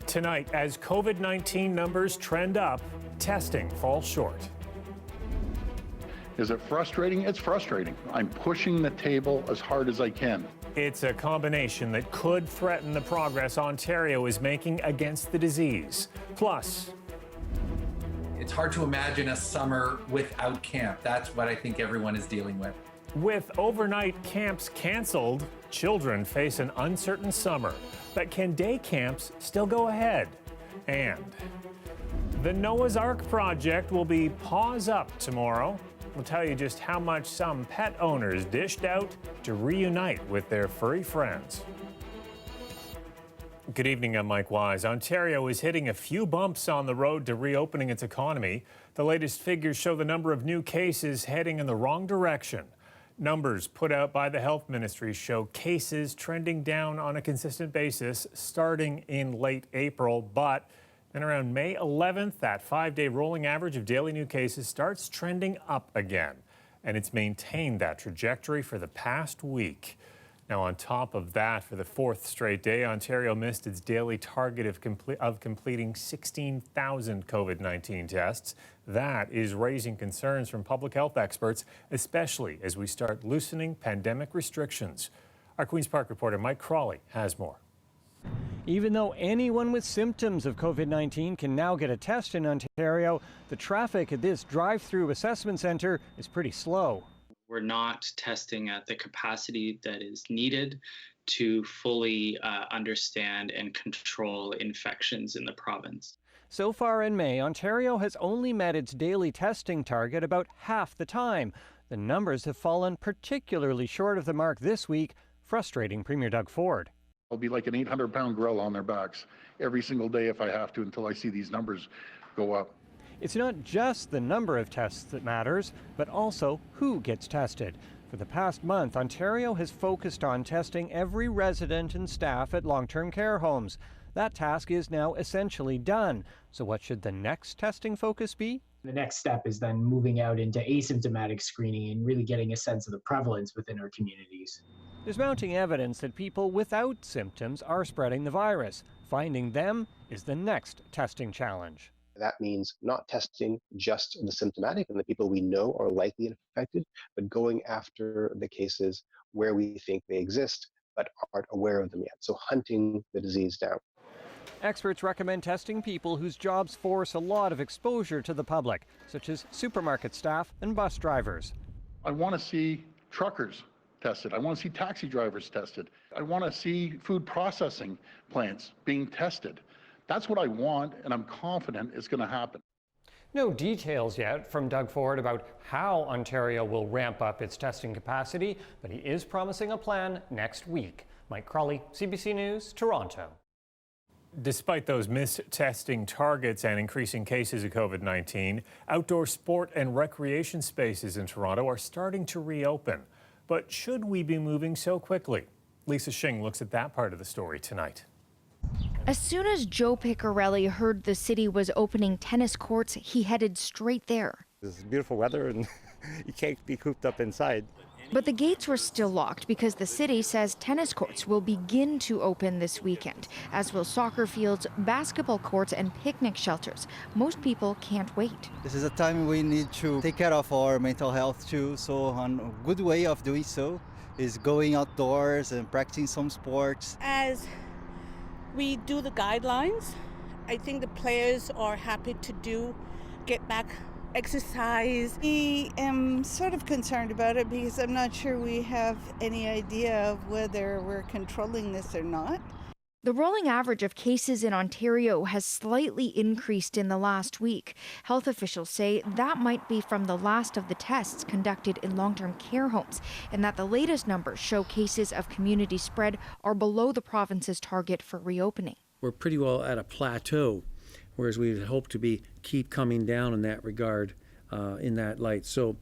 Tonight, as COVID-19 numbers trend up, testing falls short. Is it frustrating? It's frustrating. I'm pushing the table as hard as I can. It's a combination that could threaten the progress Ontario is making against the disease. Plus, it's hard to imagine a summer without camp. That's what I think everyone is dealing with. with overnight camps canceled, children face an uncertain summer. But can day camps still go ahead? And the Noah's Ark Project will be pause up tomorrow. We'll tell you just how much some pet owners dished out to reunite with their furry friends. Good evening, I'm Mike Wise. Ontario is hitting a few bumps on the road to reopening its economy. The latest figures show the number of new cases heading in the wrong direction. Numbers put out by the Health Ministry show cases trending down on a consistent basis starting in late April, but then around May 11th, that 5-day rolling average of daily new cases starts trending up again. And it's maintained that trajectory for the past week. Now, on top of that, for the fourth straight day, Ontario missed its daily target of completing 16,000 COVID-19 tests. That is raising concerns from public health experts, especially as we start loosening pandemic restrictions. Our Queen's Park reporter Mike Crawley has more. Even though anyone with symptoms of COVID-19 can now get a test in Ontario, the traffic at this drive-through assessment centre is pretty slow. We're not testing at the capacity that is needed to fully understand and control infections in the province. So far in May, Ontario has only met its daily testing target about half the time. The numbers have fallen particularly short of the mark this week, frustrating Premier Doug Ford. I'll be like an 800-pound gorilla on their backs every single day if I have to until I see these numbers go up. It's not just the number of tests that matters, but also who gets tested. For the past month, Ontario has focused on testing every resident and staff at long-term care homes. That task is now essentially done. So what should the next testing focus be? The next step is then moving out into asymptomatic screening and really getting a sense of the prevalence within our communities. There's mounting evidence that people without symptoms are spreading the virus. Finding them is the next testing challenge. That means not testing just the symptomatic and the people we know are likely infected, but going after the cases where we think they exist but aren't aware of them yet. So hunting the disease down. Experts recommend testing people whose jobs force a lot of exposure to the public, such as supermarket staff and bus drivers. I want to see truckers tested. I want to see taxi drivers tested. I want to see food processing plants being tested. That's what I want, and I'm confident it's going to happen. No details yet from Doug Ford about how Ontario will ramp up its testing capacity, but he is promising a plan next week. Mike Crawley, CBC News, Toronto. Despite those missed testing targets and increasing cases of COVID-19, outdoor sport and recreation spaces in Toronto are starting to reopen. But should we be moving so quickly? Lisa Shing looks at that part of the story tonight. As soon as Joe Piccarelli heard the city was opening tennis courts, he headed straight there. It's beautiful weather and you can't be cooped up inside. But the gates were still locked because the city says tennis courts will begin to open this weekend, as will soccer fields, basketball courts, and picnic shelters. Most people can't wait. This is a time we need to take care of our mental health too, so a good way of doing so is going outdoors and practicing some sports. As we do the guidelines, I think the players are happy to get back exercise. I am sort of concerned about it because I'm not sure we have any idea of whether we're controlling this or not. The rolling average of cases in Ontario has slightly increased in the last week. Health officials say that might be from the last of the tests conducted in long-term care homes, and that the latest numbers show cases of community spread are below the province's target for reopening. We're pretty well at a plateau, whereas we'd hope to keep coming down in that regard, in that light. So,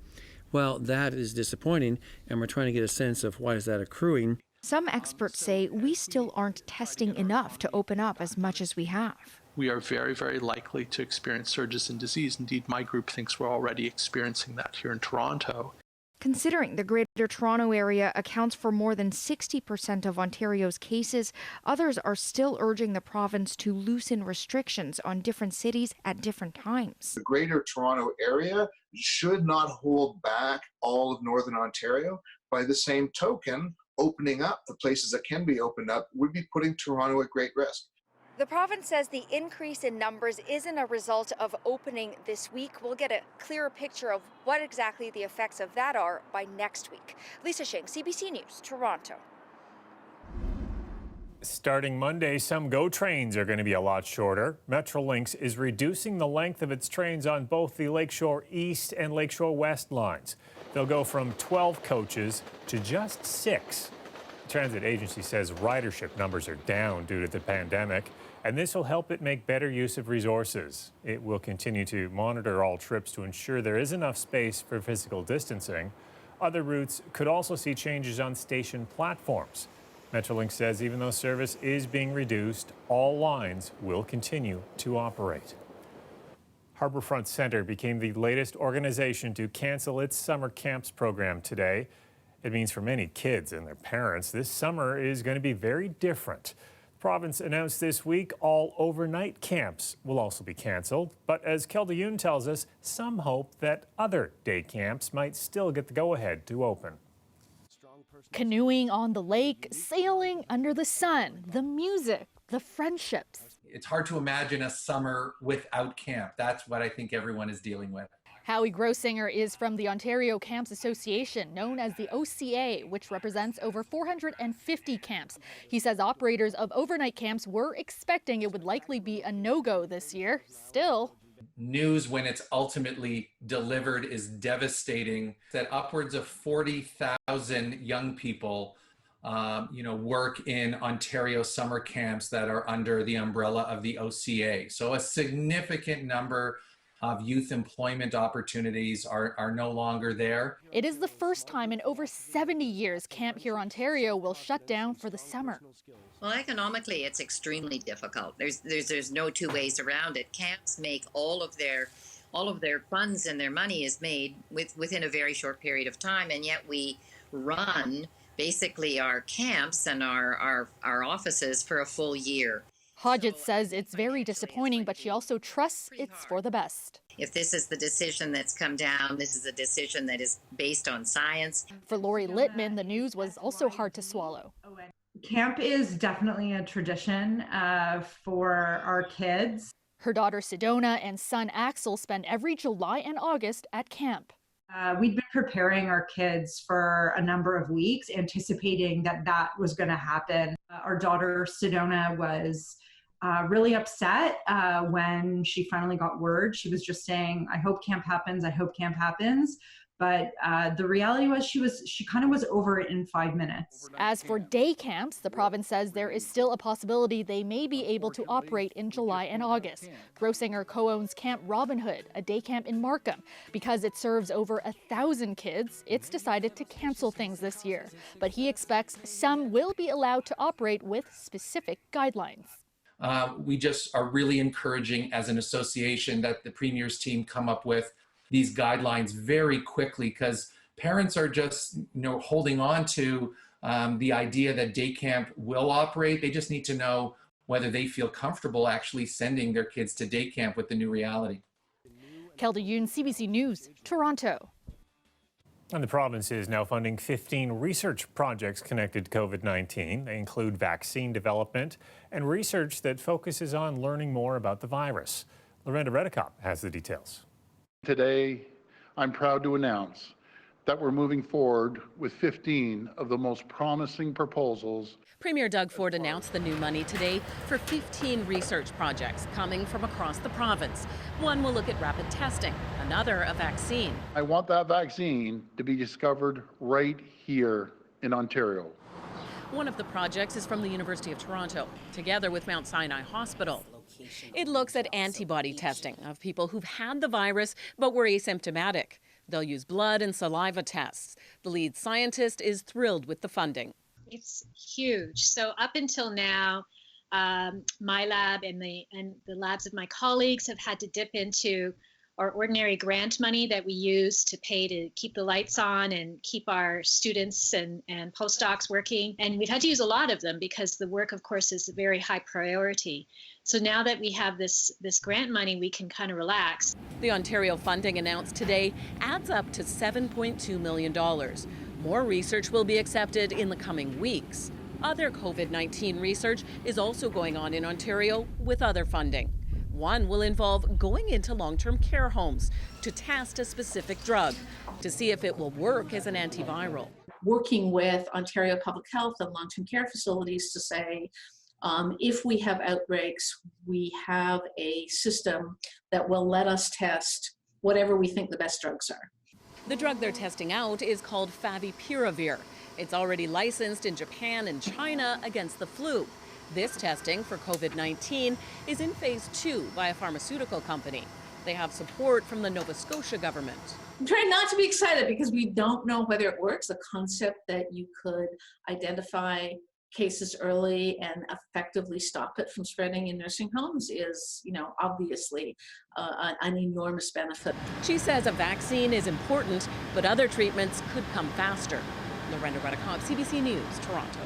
well, that is disappointing, and we're trying to get a sense of why is that accruing. Some experts say we still aren't testing enough to open up as much as we have. We are very, very likely to experience surges in disease. Indeed, my group thinks we're already experiencing that here in Toronto. Considering the Greater Toronto Area accounts for more than 60% of Ontario's cases, others are still urging the province to loosen restrictions on different cities at different times. The Greater Toronto Area should not hold back all of Northern Ontario. By the same token, opening up the places that can be opened up would be putting Toronto at great risk. The province says the increase in numbers isn't a result of opening this week. We'll get a clearer picture of what exactly the effects of that are by next week. Lisa Shing, CBC News, Toronto. Starting Monday, some GO trains are going to be a lot shorter. Metrolinx is reducing the length of its trains on both the Lakeshore East and Lakeshore West lines. They'll go from 12 coaches to just 6. The transit agency says ridership numbers are down due to the pandemic, and this will help it make better use of resources. It will continue to monitor all trips to ensure there is enough space for physical distancing. Other routes could also see changes on station platforms. Metrolinx says even though service is being reduced, all lines will continue to operate. Harbourfront Centre became the latest organization to cancel its summer camps program today. It means for many kids and their parents, this summer is going to be very different. The province announced this week all overnight camps will also be canceled. But as Kelda Yoon tells us, some hope that other day camps might still get the go-ahead to open. Canoeing on the lake, sailing under the sun, the music, the friendships. It's hard to imagine a summer without camp. That's what I think everyone is dealing with. Howie Grosinger is from the Ontario Camps Association, known as the OCA, which represents over 450 camps. He says operators of overnight camps were expecting it would likely be a no-go this year. Still, news when it's ultimately delivered is devastating. That upwards of 40,000 young people work in Ontario summer camps that are under the umbrella of the OCA. So a significant number of youth employment opportunities are no longer there. It is the first time in over 70 years Camp Here Ontario will shut down for the summer. Well, economically, it's extremely difficult. There's no two ways around it. Camps make all of their funds and their money is made within a very short period of time, and yet we run basically our camps and our offices for a full year. Hodgetts says it's very disappointing, but she also trusts it's for the best. If this is the decision that's come down, this is a decision that is based on science. For Lori Littman, the news was also hard to swallow. Camp is definitely a tradition for our kids. Her daughter Sedona and son Axel spend every July and August at camp. We'd been preparing our kids for a number of weeks, anticipating that was going to happen. Our daughter Sedona was really upset when she finally got word. She was just saying, I hope camp happens. I hope camp happens. But the reality was she kind of was over it in 5 minutes. As for day camps, the province says there is still a possibility they may be able to operate in July and August. Grosinger co-owns Camp Robin Hood, a day camp in Markham. Because it serves over 1,000 kids, it's decided to cancel things this year. But he expects some will be allowed to operate with specific guidelines. We just are really encouraging as an association that the Premier's team come up with these guidelines very quickly, because parents are just holding on to the idea that day camp will operate. They just need to know whether they feel comfortable actually sending their kids to day camp with the new reality. Kelda Yoon, CBC News, Toronto. And the province is now funding 15 research projects connected to COVID-19. They include vaccine development and research that focuses on learning more about the virus. Lorenda Redekop has the details. Today, I'm proud to announce that we're moving forward with 15 of the most promising proposals. Premier Doug Ford announced the new money today for 15 research projects coming from across the province. One will look at rapid testing, another a vaccine. I want that vaccine to be discovered right here in Ontario. One of the projects is from the University of Toronto, together with Mount Sinai Hospital. It looks at antibody testing of people who've had the virus but were asymptomatic. They'll use blood and saliva tests. The lead scientist is thrilled with the funding. It's huge. So up until now, my lab and the labs of my colleagues have had to dip into our ordinary grant money that we use to pay to keep the lights on and keep our students and postdocs working. And we've had to use a lot of them because the work, of course, is a very high priority. So now that we have this grant money, we can kind of relax. The Ontario funding announced today adds up to $7.2 million. More research will be accepted in the coming weeks. Other COVID-19 research is also going on in Ontario with other funding. One will involve going into long-term care homes to test a specific drug to see if it will work as an antiviral. Working with Ontario Public Health and long-term care facilities to say, if we have outbreaks, we have a system that will let us test whatever we think the best drugs are. The drug they're testing out is called favipiravir. It's already licensed in Japan and China against the flu. This testing for COVID-19 is in phase 2 by a pharmaceutical company. They have support from the Nova Scotia government. I'm trying not to be excited because we don't know whether it works. The concept that you could identify cases early and effectively stop it from spreading in nursing homes is, obviously an enormous benefit. She says a vaccine is important, but other treatments could come faster. Lorenda Redicott, CBC News, Toronto.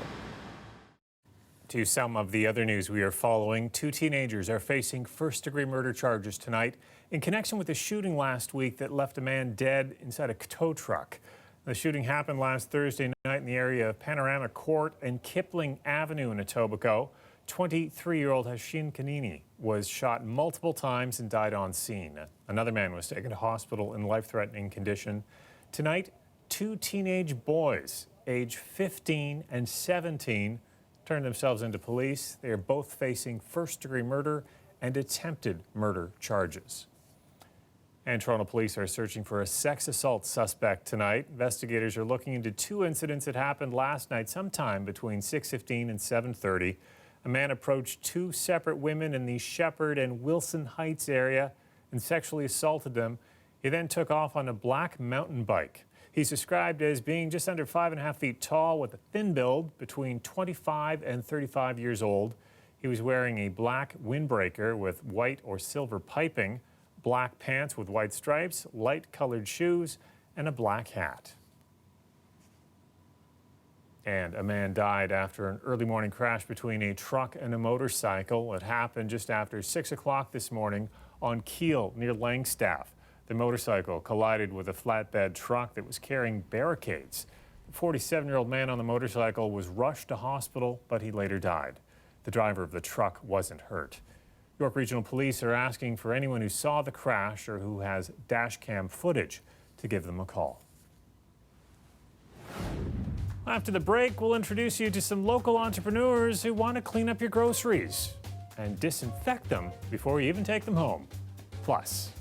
To some of the other news we are following, 2 teenagers are facing first-degree murder charges tonight in connection with a shooting last week that left a man dead inside a tow truck. The shooting happened last Thursday night in the area of Panorama Court and Kipling Avenue in Etobicoke. 23-year-old Hashin Kanini was shot multiple times and died on scene. Another man was taken to hospital in life-threatening condition. Tonight, 2 teenage boys, age 15 and 17, turned themselves into police. They are both facing first-degree murder and attempted murder charges. And Toronto police are searching for a sex assault suspect tonight. Investigators are looking into 2 incidents that happened last night sometime between 6:15 and 7:30. A man approached 2 separate women in the Shepherd and Wilson Heights area and sexually assaulted them. He then took off on a black mountain bike. He's described as being just under 5.5 feet tall with a thin build, between 25 and 35 years old. He was wearing a black windbreaker with white or silver piping, black pants with white stripes, light-colored shoes, and a black hat. And a man died after an early morning crash between a truck and a motorcycle. It happened just after 6 o'clock this morning on Keele near Langstaff. The motorcycle collided with a flatbed truck that was carrying barricades. The 47-year-old man on the motorcycle was rushed to hospital, but he later died. The driver of the truck wasn't hurt. York Regional Police are asking for anyone who saw the crash or who has dash cam footage to give them a call. After the break, we'll introduce you to some local entrepreneurs who want to clean up your groceries and disinfect them before you even take them home. Plus,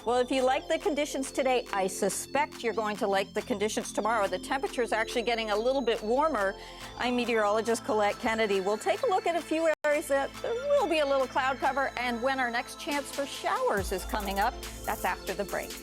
well, if you like the conditions today, I suspect you're going to like the conditions tomorrow. The temperature is actually getting a little bit warmer. I'm meteorologist Colette Kennedy. We'll take a look at a few areas that there will be a little cloud cover and when our next chance for showers is coming up. That's after the break.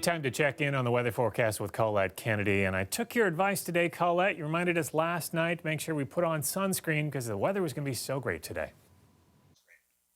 Time to check in on the weather forecast with Colette Kennedy. And I took your advice today, Colette. You reminded us last night to make sure we put on sunscreen because the weather was going to be so great today.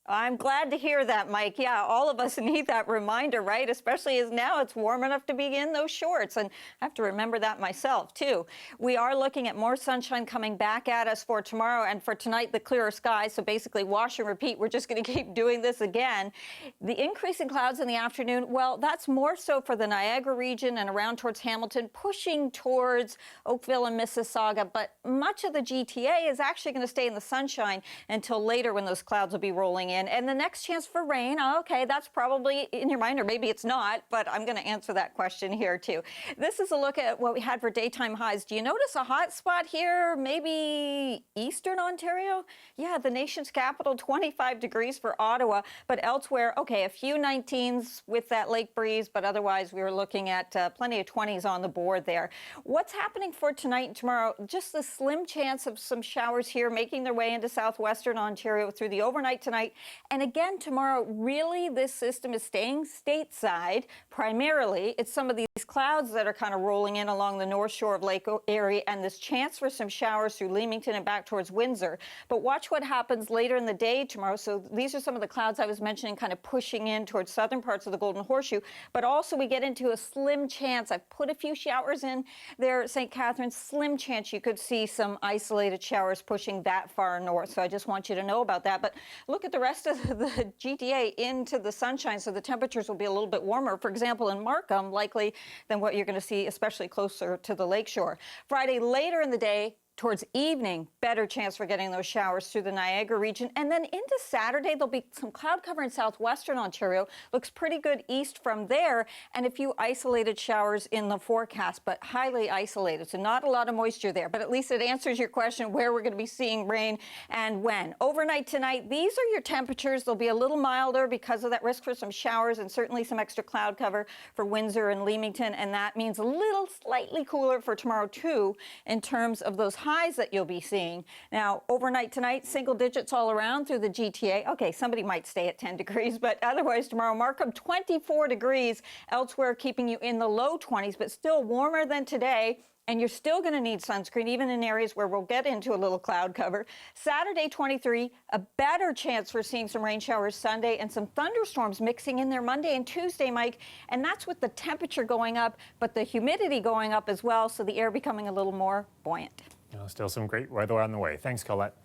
I'm glad to hear that, Mike. Yeah, all of us need that reminder, right? Especially as now it's warm enough to be in those shorts. And I have to remember that myself, too. We are looking at more sunshine coming back at us for tomorrow and for tonight, the clearer skies. So basically wash and repeat. We're just going to keep doing this again. The increase in clouds in the afternoon, well, that's more so for the Niagara region and around towards Hamilton, pushing towards Oakville and Mississauga. But much of the GTA is actually going to stay in the sunshine until later when those clouds will be rolling in. And the next chance for rain, okay, that's probably in your mind, or maybe it's not, but I'm going to answer that question here too. This is a look at what we had for daytime highs. Do you notice a hot spot here, maybe eastern Ontario? Yeah, the nation's capital, 25 degrees for Ottawa, but elsewhere, okay, a few 19s with that lake breeze, but otherwise we were looking at plenty of 20s on the board there. What's happening for tonight and tomorrow? Just a slim chance of some showers here making their way into southwestern Ontario through the overnight tonight. And again, tomorrow, really, this system is staying stateside. Primarily, it's some of these clouds that are kind of rolling in along the north shore of Lake Erie and this chance for some showers through Leamington and back towards Windsor. But watch what happens later in the day tomorrow. So these are some of the clouds I was mentioning kind of pushing in towards southern parts of the Golden Horseshoe. But also we get into a slim chance. I've put a few showers in there at St. Catharines. Slim chance you could see some isolated showers pushing that far north. So I just want you to know about that. But look at the rest of the GTA into the sunshine, so the temperatures will be a little bit warmer. For example, in Markham, likely than what you're going to see, especially closer to the lakeshore. Friday, later in the day, towards evening, better chance for getting those showers through the Niagara region. And then into Saturday, there'll be some cloud cover in southwestern Ontario. Looks pretty good east from there, and a few isolated showers in the forecast, but highly isolated. So not a lot of moisture there, but at least it answers your question where we're going to be seeing rain and when. Overnight tonight, these are your temperatures. They'll be a little milder because of that risk for some showers and certainly some extra cloud cover for Windsor and Leamington. And that means a little slightly cooler for tomorrow, too, in terms of those highs that you'll be seeing. Now, overnight tonight, single digits all around through the GTA. Okay, somebody might stay at 10 degrees, but otherwise tomorrow, Markham 24 degrees. Elsewhere, keeping you in the low 20s, but still warmer than today. And you're still going to need sunscreen, even in areas where we'll get into a little cloud cover. Saturday, 23, a better chance for seeing some rain showers Sunday and some thunderstorms mixing in there Monday and Tuesday, Mike. And that's with the temperature going up, but the humidity going up as well, so the air becoming a little more buoyant. Still some great weather on the way. Thanks, Colette.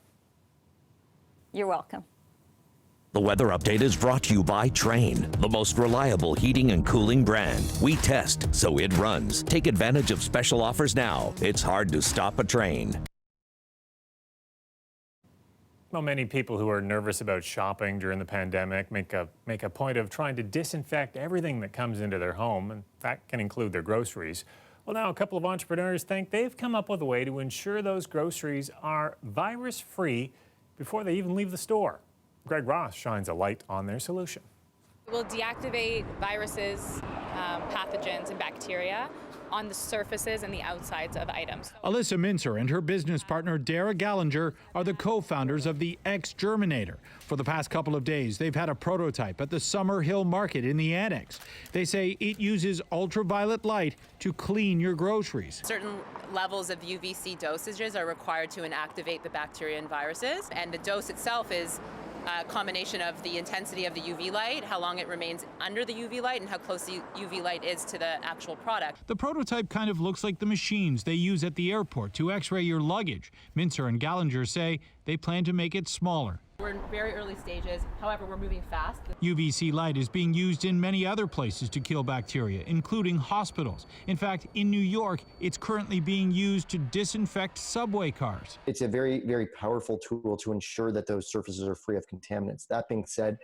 You're welcome. The weather update is brought to you by Trane, the most reliable heating and cooling brand. We test, so it runs. Take advantage of special offers now. It's hard to stop a Trane. Well, many people who are nervous about shopping during the pandemic make a point of trying to disinfect everything that comes into their home, and that can include their groceries. Well, now a couple of entrepreneurs think they've come up with a way to ensure those groceries are virus-free before they even leave the store. Greg Ross shines a light on their solution. We'll deactivate viruses, pathogens, and bacteria on the surfaces and the outsides of items. Alyssa Mincer and her business partner Dara Gallinger are the co-founders of the Exterminator. For the past couple of days, they've had a prototype at the Summer Hill Market in the Annex. They say it uses ultraviolet light to clean your groceries. Certain levels of UVC dosages are required to inactivate the bacteria and viruses, and the dose itself is a combination of the intensity of the UV light, how long it remains under the UV light, and how close the UV light is to the actual product. The prototype kind of looks like the machines they use at the airport to x-ray your luggage. Mincer and Gallinger say they plan to make it smaller. We're in very early stages, however, we're moving fast. UVC light is being used in many other places to kill bacteria, including hospitals. In fact, in New York, it's currently being used to disinfect subway cars. It's a very, very powerful tool to ensure that those surfaces are free of contaminants. That being said,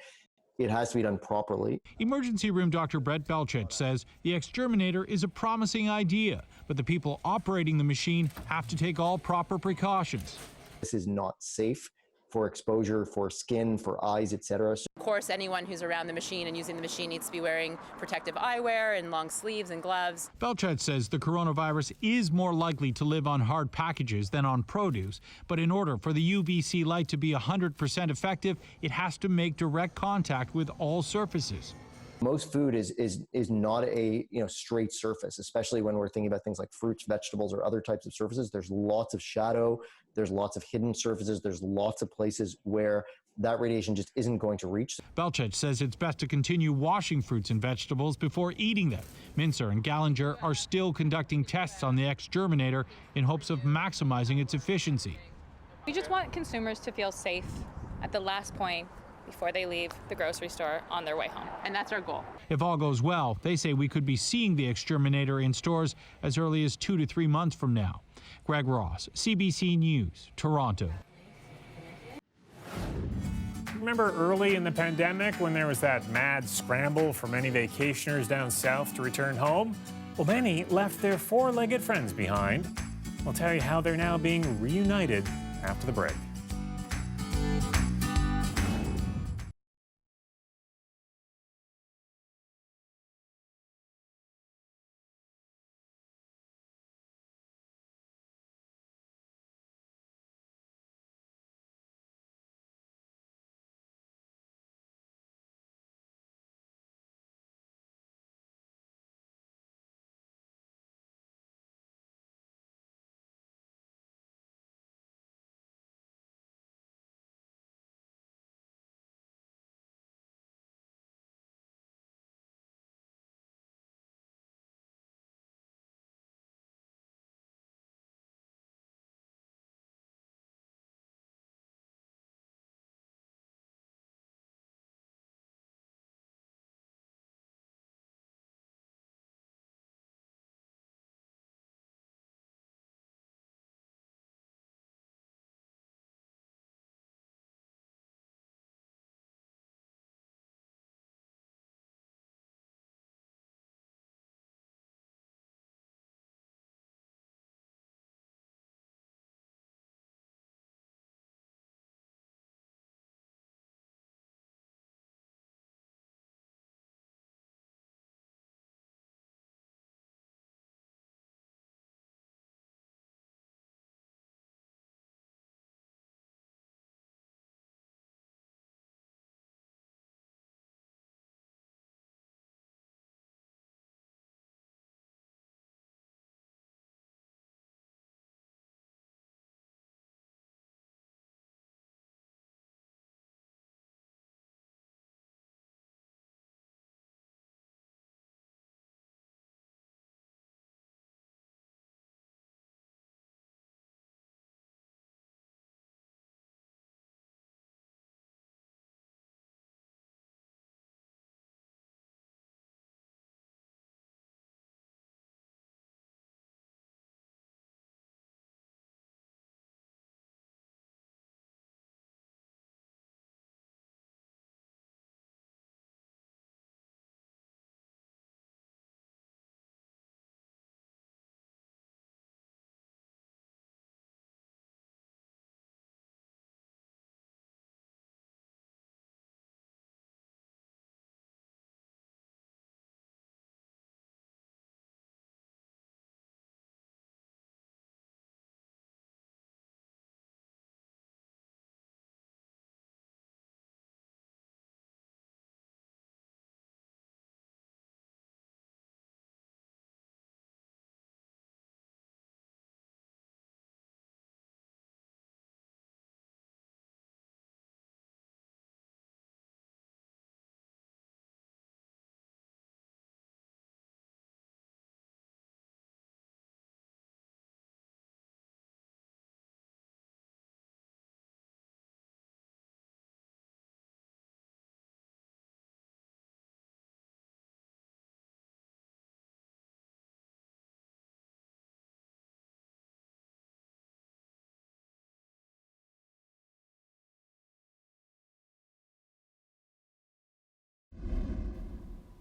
it has to be done properly. Emergency room Dr. Brett Belchett says the Exterminator is a promising idea, but the people operating the machine have to take all proper precautions. This is not safe for exposure, for skin, for eyes, etc. Of course, anyone who's around the machine and using the machine needs to be wearing protective eyewear and long sleeves and gloves. Belchett says the coronavirus is more likely to live on hard packages than on produce, but in order for the UVC light to be 100% effective, it has to make direct contact with all surfaces. Most food is not a straight surface, especially when we're thinking about things like fruits, vegetables, or other types of surfaces. There's lots of shadow, there's lots of hidden surfaces, there's lots of places where that radiation just isn't going to reach. Belchich says it's best to continue washing fruits and vegetables before eating them. Mincer and Gallinger are still conducting tests on the Exterminator in hopes of maximizing its efficiency. We just want consumers to feel safe at the last point before they leave the grocery store on their way home. And that's our goal. If all goes well, they say we could be seeing the Exterminator in stores as early as 2 to 3 months from now. Greg Ross, CBC News, Toronto. Remember early in the pandemic when there was that mad scramble for many vacationers down south to return home? Well, many left their four-legged friends behind. We'll tell you how they're now being reunited after the break.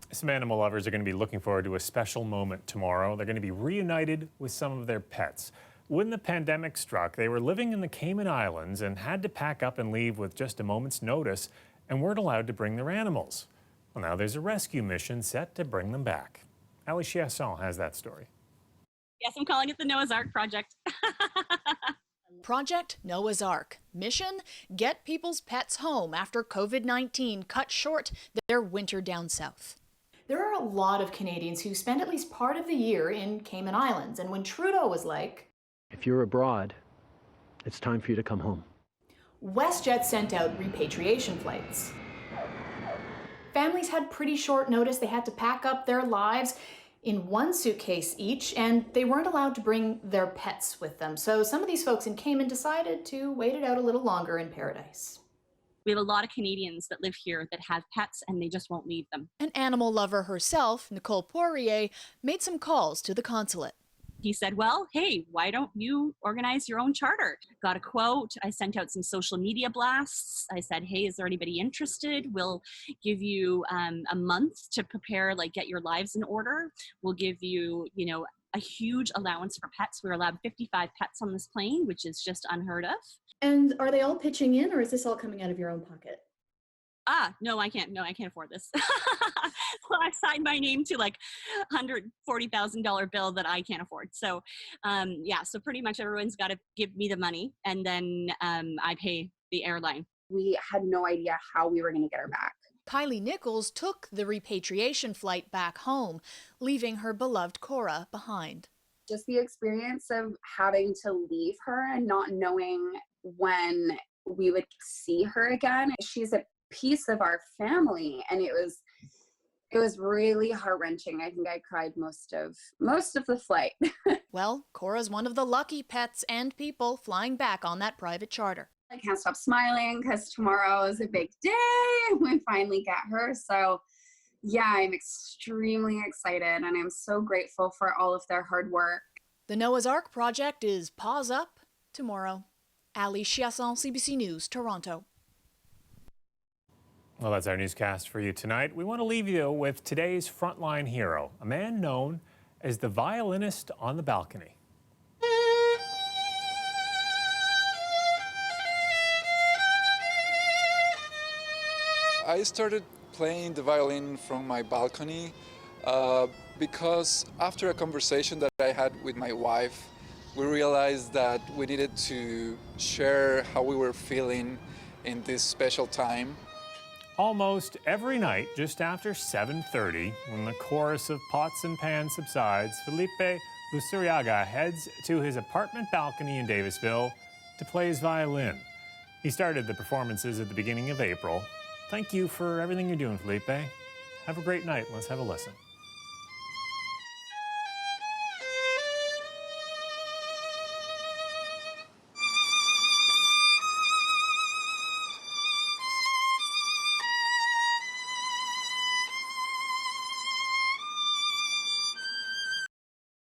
Some animal lovers are going to be looking forward to a special moment tomorrow. They're going to be reunited with some of their pets. When the pandemic struck, they were living in the Cayman Islands and had to pack up and leave with just a moment's notice and weren't allowed to bring their animals. Well, now there's a rescue mission set to bring them back. Ali Chiasson has that story. Yes, I'm calling it the Noah's Ark Project. Project Noah's Ark. Mission: get people's pets home after COVID-19 cut short their winter down south. There are a lot of Canadians who spend at least part of the year in Cayman Islands, and when Trudeau was like, if you're abroad, it's time for you to come home. WestJet sent out repatriation flights. Families had pretty short notice. They had to pack up their lives in one suitcase each, and they weren't allowed to bring their pets with them. So some of these folks in Cayman decided to wait it out a little longer in paradise. We have a lot of Canadians that live here that have pets and they just won't leave them. An animal lover herself, Nicole Poirier, made some calls to the consulate. He said, well, hey, why don't you organize your own charter? Got a quote. I sent out some social media blasts. I said, hey, is there anybody interested? We'll give you a month to prepare, like get your lives in order. We'll give you, a huge allowance for pets. We're allowed 55 pets on this plane, which is just unheard of. And are they all pitching in, or is this all coming out of your own pocket? No, I can't afford this. Well, I signed my name to like $140,000 bill that I can't afford. So, so pretty much everyone's got to give me the money, and then I pay the airline. We had no idea how we were going to get her back. Kylie Nichols took the repatriation flight back home, leaving her beloved Cora behind. Just the experience of having to leave her and not knowing when we would see her again. She's a piece of our family, and it was really heart-wrenching. I think I cried most of the flight. Well, Cora's one of the lucky pets and people flying back on that private charter. I can't stop smiling because tomorrow is a big day and we finally get her. So yeah, I'm extremely excited, and I'm so grateful for all of their hard work. The Noah's Ark Project is Paws Up tomorrow. Ali Chiasson, CBC News, Toronto. Well, that's our newscast for you tonight. We want to leave you with today's frontline hero, a man known as the violinist on the balcony. I started playing the violin from my balcony because after a conversation that I had with my wife, we realized that we needed to share how we were feeling in this special time. Almost every night, just after 7:30, when the chorus of pots and pans subsides, Felipe Luceriaga heads to his apartment balcony in Davisville to play his violin. He started the performances at the beginning of April. Thank you for everything you're doing, Felipe. Have a great night. Let's have a listen.